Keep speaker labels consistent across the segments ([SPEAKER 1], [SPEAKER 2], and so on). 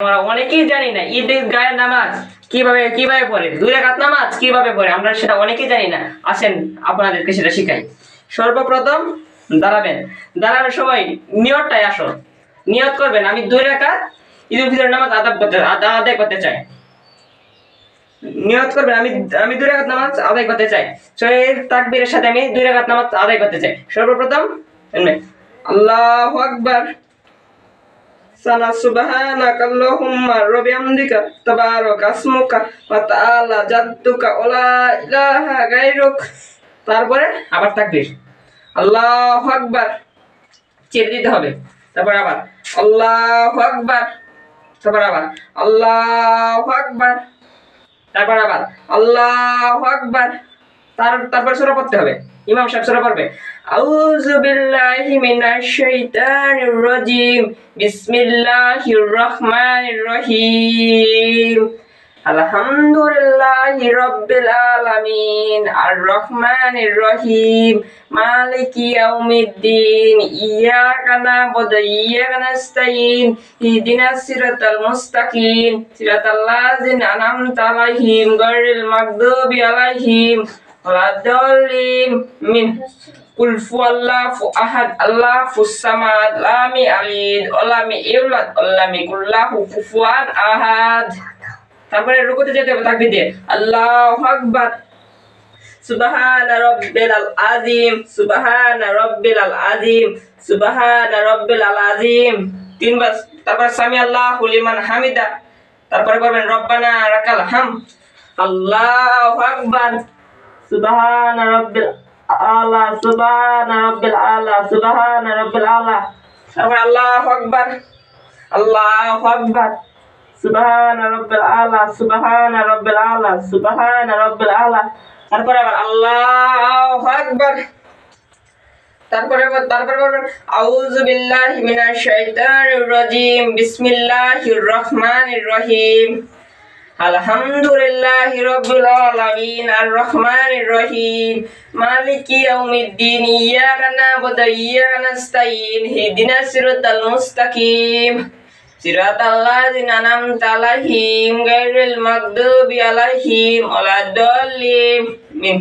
[SPEAKER 1] আমরা অনেকেই জানি না ঈদগাহের নামাজ কিভাবে পড়ে, 2 রাকাত নামাজ কিভাবে পড়ে আমরা সেটা অনেকেই জানি না। আসেন আপনাদেরকে সেটা শিখাই। সর্বপ্রথম দাঁড়াবেন সবাই নিয়তটাই আসো, নিয়ত করবেন আমি 2 রাকাত ঈদুল ফিতরের নামাজ আদায় করতে চাই। নিয়ত করবেন আমি 2 রাকাত নামাজ আদায় করতে চাই, শরীর তাকবীরের সাথে আমি 2 রাকাত নামাজ আদায় করতে চাই। সর্বপ্রথম আল্লাহু আকবার, সানা সুবহানাকাল্লাহুম্মা রাব্বিহামদিকা তাবারাকা ইসমুকা ওয়া তাআলা জাদ্দুকা ওয়া লা ইলাহা গায়রুক। তারপরে আবার তাকবীর, আল্লাহু আকবার চেপে দিতে হবে। তারপর আবার আল্লাহু আকবার, তারপর আবার আল্লাহু আকবার, তারপর আবার আল্লাহু আকবার। তারপর সূরা পড়তে হবে, ইমাম সাহেব সূরা পড়বে। আউযু বিল্লাহি মিনাশ শাইতানির রাজিম, বিসমিল্লাহির রহমানির রহিম, আলহামদুলিল্লাহি রাব্বিল আলামিন, আর রহমানির রহিম, মালিকি ইয়াউমিদ্দিন, ইয়্যাকা না'বুদু ওয়া ইয়্যাকা নাস্তাঈন, ইহদিনাস সিরাতাল মুস্তাকিম, সিরাতাল লাযিনা আন'আমতা আলাইহিম গায়রিল মাগদুবি আলাইহিম ওয়ালাদ-দাল্লিন মিন। কুল হুয়াল্লাহু আহাদ, আল্লাহুস সামাদ, লাম ইয়ালিদ ওয়া লাম ইউলাদ ওয়া লাম ইয়াকুল লাহু কুফুয়ান আহাদ। তারপরে রুকুতে যেতে হবে তাকবীর দিয়ে, আল্লাহু আকবার, সুবহানা রাব্বিল আযীম, সুবহানা রাব্বিল আযীম, সুবহানা রাব্বিল আযীম 3 বার। তারপর সামি আল্লাহু লিমান হামিদা। তারপরে করবেন রব্বানা লাকাল হামদ, আল্লাহু আকবার, সুবহানা রাব্বিল আলা, সুবহানা রাব্বিল আলা, সুবহানা রাব্বিল আলা। তারপর আল্লাহু আকবার, আল্লাহু আকবার, সুবহানা রাব্বিল আলা, সুবহানা রাব্বিল আলা, সুবহানা রাব্বিল আলা। তারপর আবার আল্লাহু আকবার। তারপরে বলবেন আউযু বিল্লাহি মিনাশ শাইতানির রাজিম, বিসমিল্লাহির রহমানির রহিম, আলহামদুলিল্লাহি রাব্বিল আলামিন, আর রহমানির রহিম, মালিকি ইয়াউমিদ্দিন, ইয়্যাকা না'বুদু ওয়া ইয়্যাকা নাস্তাঈন, ইহদিনাস সিরাতাল মুস্তাকিম, সিরাতাল লাযিনা আন'আমতা আলাইহিম গায়রিল মাগদুবি আলাইহিম ওয়ালাদ-দাল্লিন মিন।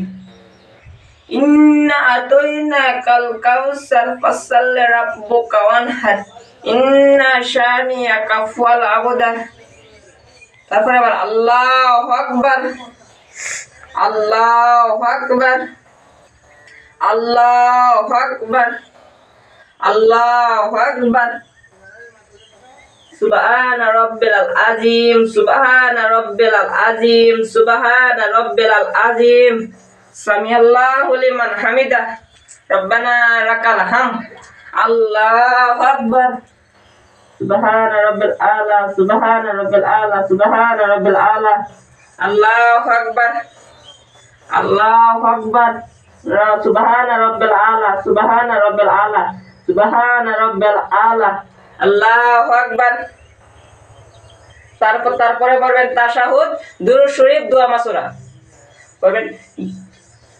[SPEAKER 1] ইন্না আতাইনাকাল কাউসার ফাসাল্লি রাব্বুকা ওয়ানহার, ইন্না শানিয়াকা হুয়াল আবতার। তারপরে আবার আল্লাহু আকবার, আল্লাহু আকবার, আল্লাহু আকবার, আল্লাহু আকবার, সুবহানা রাব্বিল আযীম, সুবহানা রাব্বিল আযীম, সুবহানা রাব্বিল আযীম, সামিআল্লাহু লিমান হামিদা, রব্বানা লাকাল হামদ, আল্লাহু আকবার, সুবহানা রাব্বিল আলা, সুবহানা রাব্বিল আলা, সুবহানা রাব্বিল আলা। আল্লাহু আকবার, আল্লাহু আকবার, সুবহানা রাব্বিল আলা, সুবহানা রাব্বিল আলা, সুবহানা রাব্বিল আলা, আল্লাহু আকবার। তারপরে পড়বেন তাশাহুদ, দুরূদ শরীফ, দোয়া মাসুরা পড়বেন।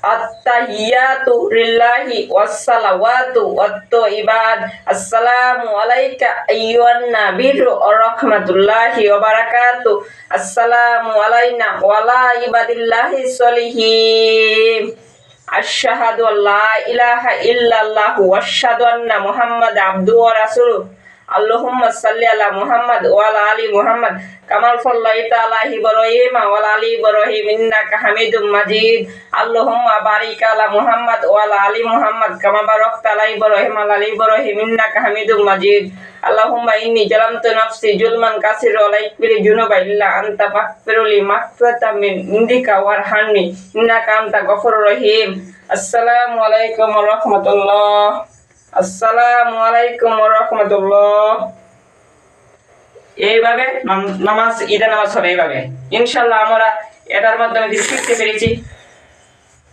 [SPEAKER 1] আত-তাহিয়াতু লিল্লাহি ওয়াস-সালাওয়াতু ওয়াত-তাইয়্যিবাত, আসসালামু আলাইকা আইয়ুহান নাবিয়্যু ওয়া রাহমাতুল্লাহি ওয়া বারাকাতুহু, আসসালামু আলাইনা ওয়া আলা ইবাদিল্লাহিস সলিহিন, আশহাদু আল্লা ইলাহা ইল্লাল্লাহু ওয়া আশহাদু আন্না মুহাম্মাদান আবদুহু ওয়া রাসূলুহু, আল্লাহুম্মা সাল্লি আলা মুহাম্মাদ ওয়া আলা আলি মুহাম্মাদ কামা সাল্লাইতা আলা ইব্রাহিম ওয়া আলা আলি ইব্রাহিম ইন্নাকা হামিদুম মাজিদ, আল্লাহুম্মা বারিক আলা মুহাম্মাদ ওয়া আলা আলি মুহাম্মাদ কামা বারাকতা আলা ইব্রাহিম ওয়া আলা আলি ইব্রাহিম ইন্নাকা হামিদুম মাজিদ, আল্লাহুম্মা ইন্নী জালামতু নাফসি জুলমান কাসীরা ওয়া লা ইয়াগফিরু যুনুবা ইল্লা আনতা ফাগফিরলি মাগফিরাতাম মিন ইনদিকা ওয়ারহামনি ইন্নাকা আনতা গফুরুর রহিম। আসসালামু আলাইকুম ওয়া রাহমাতুল্লাহ। আসসালামু আলাইকুম ওয়া রাহমাতুল্লাহ। এইভাবে নামাজ, ঈদের নামাজ হবে এইভাবে। ইনশাআল্লাহ আমরা এটার মাধ্যমে শিখতে পেরেছি।